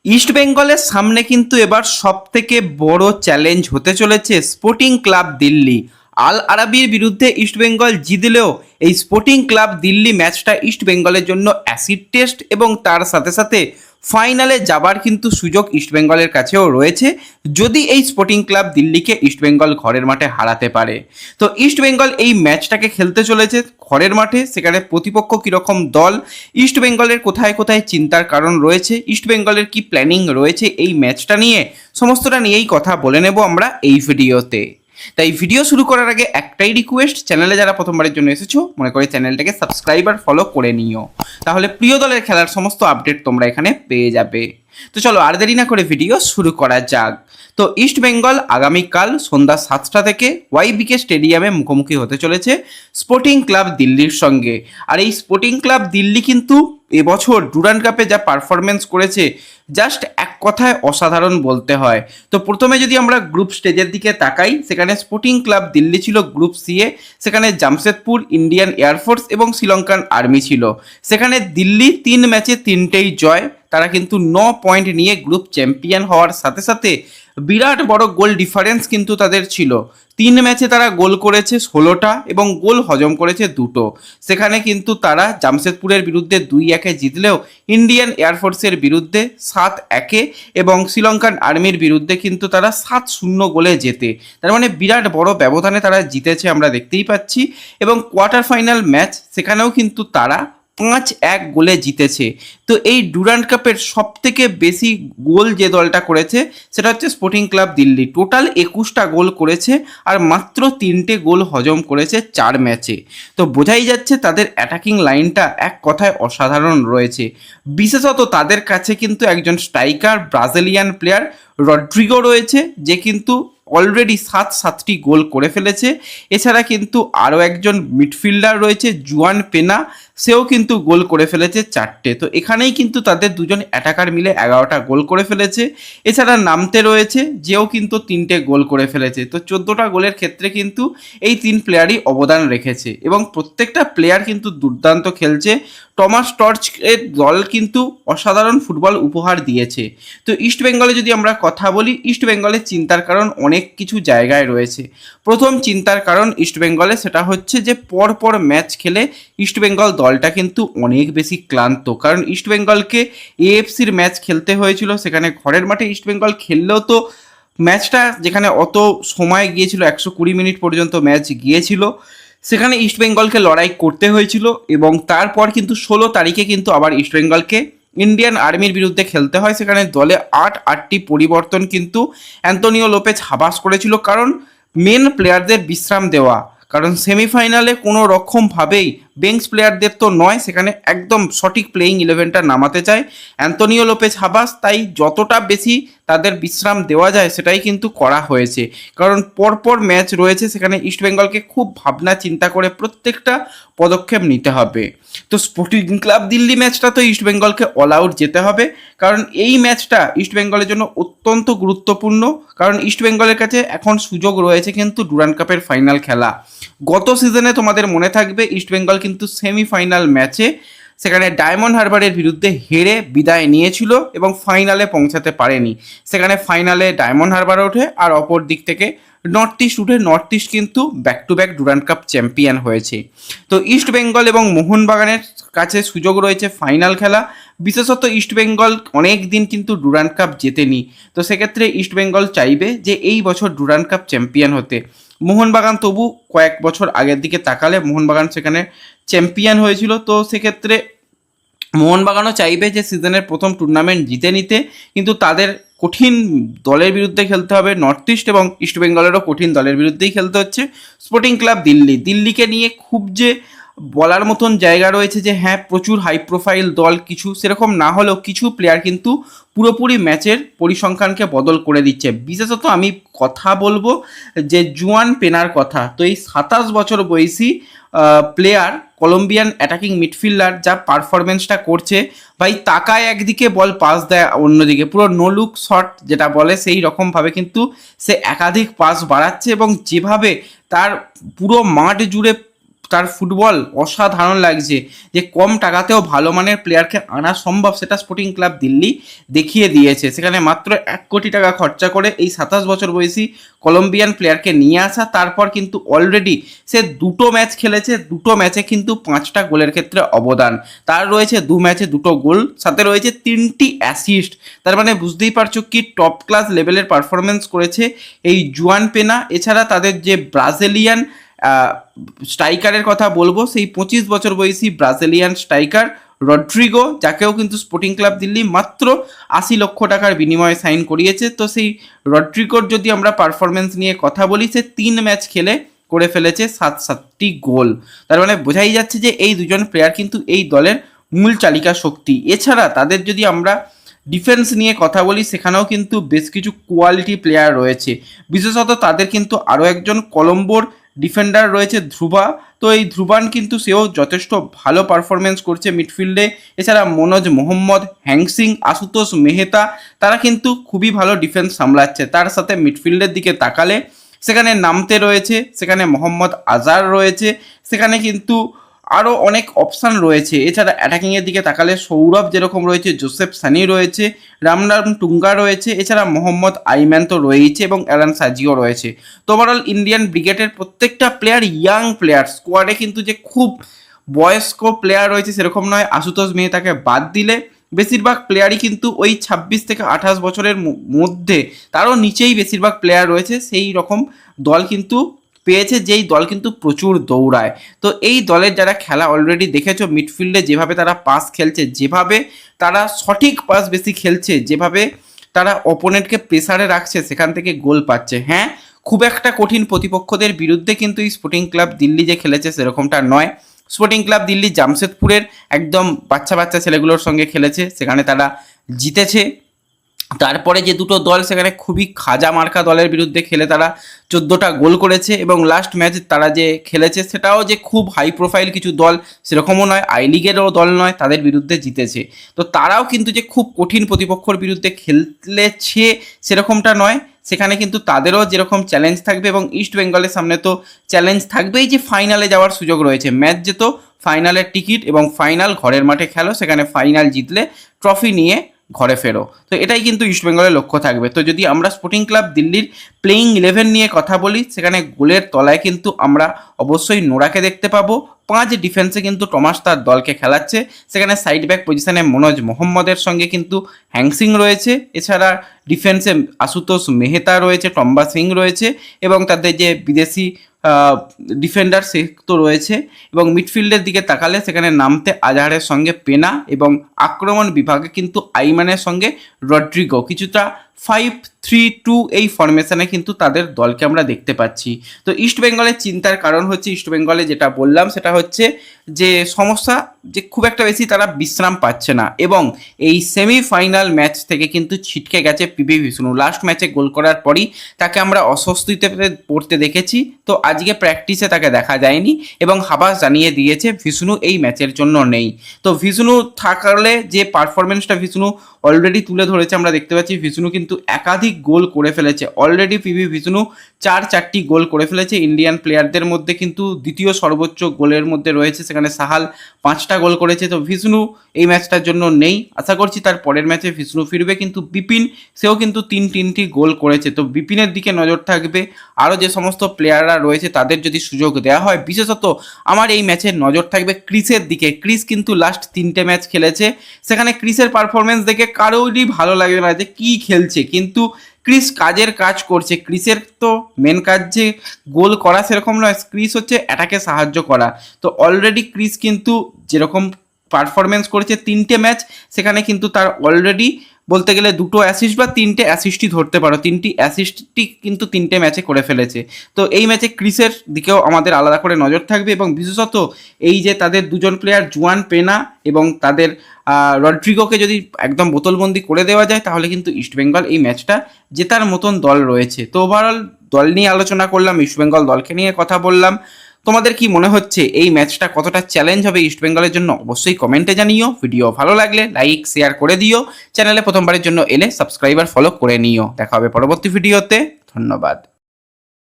East বেঙ্গলের সামনে কিন্তু এবার সবথেকে বড় চ্যালেঞ্জ হতে চলেছে স্পোর্টিং ক্লাব দিল্লি। আল আরাবির বিরুদ্ধে ইস্ট বেঙ্গল জিতলেও এই স্পোর্টিং ক্লাব দিল্লি ম্যাচটা ইস্ট বেঙ্গলের জন্য অ্যাসিড টেস্ট এবং তার সাথে সাথে ফাইনালে যাবার কিন্তু সুযোগ ইস্ট বেঙ্গলের কাছেও রয়েছে যদি এই স্পোর্টিং ক্লাব দিল্লিকে ইস্ট বেঙ্গল ঘরের মাঠে হারাতে পারে। তো ইস্ট বেঙ্গল এই ম্যাচটাকে খেলতে চলেছে ঘরের মাঠে, সেখানে প্রতিপক্ষ কীরকম দল, ইস্ট বেঙ্গলের কোথায় কোথায় চিন্তার কারণ রয়েছে, ইস্ট বেঙ্গলের কি প্ল্যানিং রয়েছে এই ম্যাচটা নিয়ে, সমস্তটা নিয়েই কথা বলে নেব আমরা এই ভিডিওতে। তাই ভিডিও শুরু করার আগে একটাই রিকোয়েস্ট, চ্যানেলে যারা প্রথমবারের জন্য এসেছো মনে করে চ্যানেলটাকে সাবস্ক্রাইব আর ফলো করে নিও, তাহলে প্রিয় দলের খেলার সমস্ত আপডেট তোমরা এখানে পেয়ে যাবে। তো চলো আর দেরি না করে ভিডিও শুরু করা যাক। তো ইস্ট বেঙ্গল আগামীকাল সন্ধ্যা 7টা থেকে ওয়াইবিকে স্টেডিয়ামে মুখোমুখি হতে চলেছে স্পোর্টিং ক্লাব দিল্লির সঙ্গে। আর এই স্পোর্টিং ক্লাব দিল্লি কিন্তু এবছর ডুরান্ড কাপে যা পারফরমেন্স করেছে জাস্ট এক কথায় অসাধারণ বলতে হয়। তো প্রথমে যদি আমরা গ্রুপ স্টেজের দিকে তাকাই, সেখানে স্পোর্টিং ক্লাব দিল্লি ছিল গ্রুপ সি এ, সেখানে জামশেদপুর, ইন্ডিয়ান এয়ারফোর্স এবং শ্রীলঙ্কান আর্মি ছিল। সেখানে দিল্লি 3 ম্যাচে 3টেই জয়, তারা কিন্তু 9 পয়েন্ট নিয়ে গ্রুপ চ্যাম্পিয়ন হওয়ার সাথে সাথে বিরাট বড় গোল ডিফারেন্স কিন্তু তাদের ছিল। 3 ম্যাচে তারা গোল করেছে 16টা এবং গোল হজম করেছে 2টো। সেখানে কিন্তু তারা জামশেদপুরের বিরুদ্ধে 2-1 জিতলেও ইন্ডিয়ান এয়ারফোর্সের বিরুদ্ধে 7-1 এবং শ্রীলঙ্কান আর্মির বিরুদ্ধে কিন্তু তারা 7-0 গোলে জেতে। তার মানে বিরাট বড় ব্যবধানে তারা জিতেছে আমরা দেখতেই পাচ্ছি। এবং কোয়ার্টার ফাইনাল ম্যাচ সেখানেও কিন্তু তারা 5-1 গোলে জিতেছে। তো এই ডুরান্ড কাপের সব থেকে বেশি গোল যে দলটা করেছে সেটা হচ্ছে স্পোর্টিং ক্লাব দিল্লি, টোটাল 21টা গোল করেছে আর মাত্র 3টে গোল হজম করেছে 4 ম্যাচে। তো বোঝাই যাচ্ছে তাদের অ্যাটাকিং লাইনটা এক কথায় অসাধারণ রয়েছে। বিশেষত তাদের কাছে কিন্তু একজন স্ট্রাইকার ব্রাজিলিয়ান প্লেয়ার রড্রিগো রয়েছে, যে কিন্তু অলরেডি 7টি গোল করে ফেলেছে। এছাড়া কিন্তু আরও একজন মিডফিল্ডার রয়েছে জুয়ান পেনা, সেও কিন্তু গোল করে ফেলেছে 4টে। তো এখানেই কিন্তু তাদের দুজন অ্যাটাকার মিলে 11টা গোল করে ফেলেছে। এছাড়া নামতে রয়েছে, যেও কিন্তু 3টে গোল করে ফেলেছে। তো 14টা গোলের ক্ষেত্রে কিন্তু এই 3 প্লেয়ারই অবদান রেখেছে এবং প্রত্যেকটা প্লেয়ার কিন্তু দুর্দান্ত খেলছে। টমাস টর্চ এর দল কিন্তু অসাধারণ ফুটবল উপহার দিয়েছে। তো ইস্ট বেঙ্গলে যদি আমরা কথা বলি, ইস্ট বেঙ্গলের চিন্তার কারণ অনেক কিছু জায়গায় রয়েছে। প্রথম চিন্তার কারণ ইস্ট বেঙ্গলে সেটা হচ্ছে যে পরপর ম্যাচ খেলে ইস্ট বেঙ্গল দলটা কিন্তু অনেক বেশি ক্লান্ত, কারণ ইস্ট বেঙ্গলকে এএফসির ম্যাচ খেলতে হয়েছিল, সেখানে ঘরের মাঠে ইস্ট বেঙ্গল খেললেও তো ম্যাচটা যেখানে অত সময় গিয়েছিল 120 মিনিট পর্যন্ত ম্যাচ গিয়েছিল, সেখানে ইস্ট বেঙ্গলকে লড়াই করতে হয়েছিল। এবং তারপর কিন্তু 16 তারিখে কিন্তু আবার ইস্ট বেঙ্গলকে ইন্ডিয়ান আর্মির বিরুদ্ধে খেলতে হয়। সেখানে দলে 8টি পরিবর্তন কিন্তু অ্যান্তোনিও লোপেজ হাবাস করেছিল, কারণ মেন প্লেয়ারদের বিশ্রাম দেওয়া, কারণ সেমিফাইনালে কোনো রকমভাবেই বেঞ্চ প্লেয়ারদের তো নয়, সেখানে একদম সঠিক প্লেয়িং 11টা নামাতে চায় অ্যান্তোনিও লোপেজ হাবাস। তাই যতটা বেশি তাদের বিশ্রাম দেওয়া যায় সেটাই কিন্তু করা হয়েছে, কারণ পরপর ম্যাচ রয়েছে, সেখানে ইস্টবেঙ্গলকে খুব ভাবনা চিন্তা করে প্রত্যেকটা পদক্ষেপ নিতে হবে। তো স্পোর্টিং ক্লাব দিল্লি ম্যাচটা তো ইস্টবেঙ্গলকে অল আউট যেতে হবে, কারণ এই ম্যাচটা ইস্টবেঙ্গলের জন্য অত্যন্ত গুরুত্বপূর্ণ, কারণ ইস্টবেঙ্গলের কাছে এখন সুযোগ রয়েছে কিন্তু ডুরান্ড কাপের ফাইনাল খেলা। গত সিজনে তোমাদের মনে থাকবে ইস্টবেঙ্গল কিন্তু সেমিফাইনাল ম্যাচে সেখানে ডায়মন্ড হারবারের বিরুদ্ধে হেরে বিদায় নিয়েছিল এবং ফাইনালে পৌঁছাতে পারেনি। সেখানে ফাইনালে ডায়মন্ড হারবার ওঠে আর অপর দিক থেকে নর্থ ইস্ট উঠে, নর্থ ইস্ট কিন্তু back to back Durand cup champion হয়েছে। তো ইস্ট বেঙ্গল এবং মোহনবাগানের কাছে সুযোগ রয়েছে ফাইনাল খেলা। বিশেষত ইস্ট বেঙ্গল অনেক দিন কিন্তু ডুরান্ড কাপ জেতেনি, তো সেক্ষেত্রে ইস্ট বেঙ্গল চাইবে যে এই বছর ডুরান্ড কাপ চ্যাম্পিয়ন হতে। মোহনবাগান তবু কয়েক বছর আগের দিকে তাকালে মোহনবাগান সেখানে চ্যাম্পিয়ন হয়েছিল, তো সেক্ষেত্রে মোহনবাগানও চাইবে যে সিজনের প্রথম টুর্নামেন্ট জিতে নিতে, কিন্তু তাদের কঠিন দলের বিরুদ্ধে খেলতে হবে। নর্থ ইস্ট এবং ইস্ট বেঙ্গলেরও কঠিন দলের বিরুদ্ধেই খেলতে হচ্ছে। স্পোর্টিং ক্লাব দিল্লিকে নিয়ে খুব যে বলার মতন জায়গা রয়েছে যে হ্যাঁ প্রচুর হাই প্রোফাইল দল, কিছু সেরকম না হলেও কিছু প্লেয়ার কিন্তু পুরোপুরি ম্যাচের পরিসংখ্যানকে বদল করে দিচ্ছে। বিশেষত আমি কথা বলবো যে জুয়ান পেনার কথা। তো এই 27 বছর বয়সী প্লেয়ার, কলম্বিয়ান অ্যাটাকিং মিডফিল্ডার, যা পারফরমেন্সটা করছে, ভাই তাকায় একদিকে বল পাস দেয় অন্যদিকে, পুরো নো লুক শট যেটা বলে সেই রকমভাবে কিন্তু সে একাধিক পাস বাড়াচ্ছে এবং যেভাবে তার পুরো মাঠ জুড়ে তার ফুটবল অসাধারণ লাগছে, যে কম টাকাতেও ভালো মানের প্লেয়ারকে আনা সম্ভব সেটা স্পোর্টিং ক্লাব দিল্লি দেখিয়ে দিয়েছে। সেখানে মাত্র 1 কোটি টাকা খরচা করে এই 27 বছর বয়সী কলম্বিয়ান প্লেয়ারকে নিয়ে আসা, তারপর কিন্তু অলরেডি সে 2টো ম্যাচ খেলেছে, 2টো ম্যাচে কিন্তু 5টা গোলের ক্ষেত্রে অবদান তার রয়েছে, 2 ম্যাচে 2টো গোল, সাথে রয়েছে 3টি অ্যাসিস্ট। তার মানে বুঝতেই পারছো কি টপ ক্লাস লেভেলের পারফরমেন্স করেছে এই জুয়ান পেনা। এছাড়া তাদের যে ব্রাজিলিয়ান স্ট্রাইকারের কথা বলবো, সেই 25 বছর বয়সী ব্রাজিলিয়ান স্ট্রাইকার রড্রিগো, যাকেও কিন্তু স্পোর্টিং ক্লাব দিল্লি মাত্র 80 লক্ষ টাকার বিনিময়ে সাইন করিয়েছে। তো সেই রড্রিগোর যদি আমরা পারফরমেন্স নিয়ে কথা বলি, সে 3 ম্যাচ খেলে করে ফেলেছে 7টি গোল। তার মানে বোঝাই যাচ্ছে যে এই দুজন প্লেয়ার কিন্তু এই দলের মূল চালিকা শক্তি। এছাড়া তাদের যদি আমরা ডিফেন্স নিয়ে কথা বলি, সেখানেও কিন্তু বেশ কিছু কোয়ালিটি প্লেয়ার রয়েছে। বিশেষত তাদের কিন্তু আরও একজন কলম্বোর ডিফেন্ডার রয়েছে, ধ্রুবা। তো এই ধ্রুবান কিন্তু সেও যথেষ্ট ভালো পারফরমেন্স করছে মিডফিল্ডে। এছাড়া মনোজ মোহাম্মদ, হ্যাংসিং, আশুতোষ মেহতা, তারা কিন্তু খুবই ভালো ডিফেন্স সামলাচ্ছে। তার সাথে মিডফিল্ডের দিকে তাকালে সেখানে নামতে রয়েছে, সেখানে মোহাম্মদ আজার রয়েছে, সেখানে কিন্তু আরও অনেক অপশান রয়েছে। এছাড়া অ্যাটাকিংয়ের দিকে তাকালে সৌরভ যেরকম রয়েছে, জোসেফ সানি রয়েছে, রামনাম টুঙ্গা রয়েছে, এছাড়া মোহাম্মদ আইম্যান তো রয়েছে এবং অ্যালান সাজিও রয়েছে। তো ওভারঅল ইন্ডিয়ান ব্রিগেডের প্রত্যেকটা প্লেয়ার ইয়াং প্লেয়ার, স্কোয়াডে কিন্তু যে খুব বয়স্ক প্লেয়ার রয়েছে সেরকম নয়। আশুতোষ মেহতাকে বাদ দিলে বেশিরভাগ প্লেয়ারই কিন্তু ওই 26 থেকে 28 বছরের মধ্যে, তারও নিচেই বেশিরভাগ প্লেয়ার রয়েছে। সেই রকম দল কিন্তু পেয়েছে, যেই দল কিন্তু প্রচুর দৌড়ায়। তো এই দলের যারা খেলা অলরেডি দেখেছো, মিডফিল্ডে যেভাবে তারা পাস খেলছে, যেভাবে তারা সঠিক পাস বেশি খেলছে, যেভাবে তারা অপোনেন্টকে প্রেসারে রাখছে, সেখান থেকে গোল পাচ্ছে। হ্যাঁ, খুব একটা কঠিন প্রতিপক্ষদের বিরুদ্ধে কিন্তু এই স্পোর্টিং ক্লাব দিল্লি যে খেলেছে সেরকমটা নয়। স্পোর্টিং ক্লাব দিল্লি জামশেদপুরের একদম বাচ্চা বাচ্চা ছেলেগুলোর সঙ্গে খেলেছে, সেখানে তারা জিতেছে। তারপরে যে দুটো দল সেখানে খুবই খাজা মার্কা দলের বিরুদ্ধে খেলে তারা 14টা গোল করেছে, এবং লাস্ট ম্যাচ তারা যে খেলেছে সেটাও যে খুব হাই প্রোফাইল কিছু দল সেরকমও নয়, আই লিগেরও দল নয়, তাদের বিরুদ্ধে জিতেছে। তো তারাও কিন্তু যে খুব কঠিন প্রতিপক্ষর বিরুদ্ধে খেলেছে সেরকমটা নয়, সেখানে কিন্তু তাদেরও যেরকম চ্যালেঞ্জ থাকবে, এবং ইস্ট বেঙ্গলের সামনে তো চ্যালেঞ্জ থাকবেই যে ফাইনালে যাওয়ার সুযোগ রয়েছে। ম্যাচ যেত, ফাইনালের টিকিট, এবং ফাইনাল ঘরের মাঠে খেলো, সেখানে ফাইনাল জিতলে ট্রফি নিয়ে ঘরে ফেরো। তো এটাই কিন্তু ইস্টবেঙ্গলের লক্ষ্য থাকবে। তো যদি আমরা স্পোর্টিং ক্লাব দিল্লির প্লেয়িং 11 নিয়ে কথা বলি, সেখানে গোলের তলায় কিন্তু আমরা অবশ্যই নোরাকে দেখতে পাবো। 5 ডিফেন্সে কিন্তু টমাস তার দলকে খেলাচ্ছে, সেখানে সাইড ব্যাক পজিশনে মনোজ মোহাম্মদের সঙ্গে কিন্তু হ্যাংসিং রয়েছে, এছাড়া ডিফেন্সে আশুতোষ মেহতা রয়েছে, টম্বা সিং রয়েছে, এবং তাদের যে বিদেশি ডিফেন্ডার সে তো রয়েছে। এবং মিডফিল্ডের দিকে তাকালে সেখানে নামতে আজহারের সঙ্গে পেনা, এবং আক্রমণ বিভাগে কিন্তু আইমানের সঙ্গে রড্রিগো। কিছুটা 5-3-2 এই ফরমেশনে কিন্তু তাদের দলকে আমরা দেখতে পাচ্ছি। তো ইস্ট বেঙ্গলের চিন্তার কারণ হচ্ছে, ইস্ট বেঙ্গলে যেটা বললাম সেটা হচ্ছে যে সমস্যা যে খুব একটা বেশি তারা বিশ্রাম পাচ্ছে না, এবং এই সেমিফাইনাল ম্যাচ থেকে কিন্তু ছিটকে গেছে পিভি বিষ্ণু। লাস্ট ম্যাচে গোল করার পরই তাকে আমরা অস্বস্তিতে পড়তে দেখেছি। তো আজকে প্র্যাকটিসে তাকে দেখা যায়নি, এবং হাবাস জানিয়ে দিয়েছে বিষ্ণু এই ম্যাচের জন্য নেই। তো বিষ্ণু থাকলে যে পারফরমেন্সটা বিষ্ণু অলরেডি তুলে ধরেছে, আমরা দেখতে পাচ্ছি বিষ্ণু কিন্তু একাধিক গোল করে ফেলেছে অলরেডি। পিভি বিষ্ণু 4টি গোল করে ফেলেছে। ইন্ডিয়ান প্লেয়ারদের মধ্যে কিন্তু দ্বিতীয় সর্বোচ্চ গোলের মধ্যে রয়েছে, সেখানে সাহাল 5টা গোল করেছে। তো বিষ্ণু এই ম্যাচটার জন্য নেই, আশা করছি তার পরের ম্যাচে বিষ্ণু ফিরবে। কিন্তু বিপিন, সেও কিন্তু 3টি গোল করেছে। তো বিপিনের দিকে নজর থাকবে। আরও যে সমস্ত প্লেয়াররা রয়েছে তাদের যদি সুযোগ দেওয়া হয়, বিশেষত আমার এই ম্যাচের নজর থাকবে ক্রিসের দিকে। ক্রিস কিন্তু লাস্ট 3টে ম্যাচ খেলেছে, সেখানে ক্রিসের পারফরমেন্স দেখে কারোরই ভালো লাগে না যে কী খেলছে, কিন্তু ক্রিস কাজের কাজ করছে। ক্রিসের তো মেন কাজ যে গোল করা সেরকম নয়, ক্রিস হচ্ছে অ্যাটাকে সাহায্য করা। তো অলরেডি ক্রিস কিন্তু যেরকম পারফরমেন্স করেছে 3টে ম্যাচ, সেখানে কিন্তু তার অলরেডি বলতে গেলে 2টো অ্যাসিস্ট বা 3টে অ্যাসিস্টই ধরতে পারো, 3টি অ্যাসিস্টই কিন্তু 3টে ম্যাচে করে ফেলেছে। তো এই ম্যাচে ক্রিসের দিকেও আমাদের আলাদা করে নজর থাকবে, এবং বিশেষত এই যে তাদের দুজন প্লেয়ার জুয়ান পেনা এবং তাদের রড্রিগোকে যদি একদম বোতলবন্দি করে দেওয়া যায়, তাহলে কিন্তু ইস্টবেঙ্গল এই ম্যাচটা জেতার মতন দল রয়েছে। তো ওভারঅল দল নিয়ে আলোচনা করলাম, ইস্টবেঙ্গল দলকে নিয়ে কথা বললাম। তোমাদের কি মনে হচ্ছে এই ম্যাচটা কতটা চ্যালেঞ্জ হবে ইস্টবেঙ্গলের জন্য? অবশ্যই কমেন্টে জানিও। ভিডিও ভালো লাগলে লাইক শেয়ার করে দিও। চ্যানেলে প্রথমবারের জন্য এলে সাবস্ক্রাইবার ফলো করে নিও। দেখা হবে পরবর্তী ভিডিওতে। ধন্যবাদ।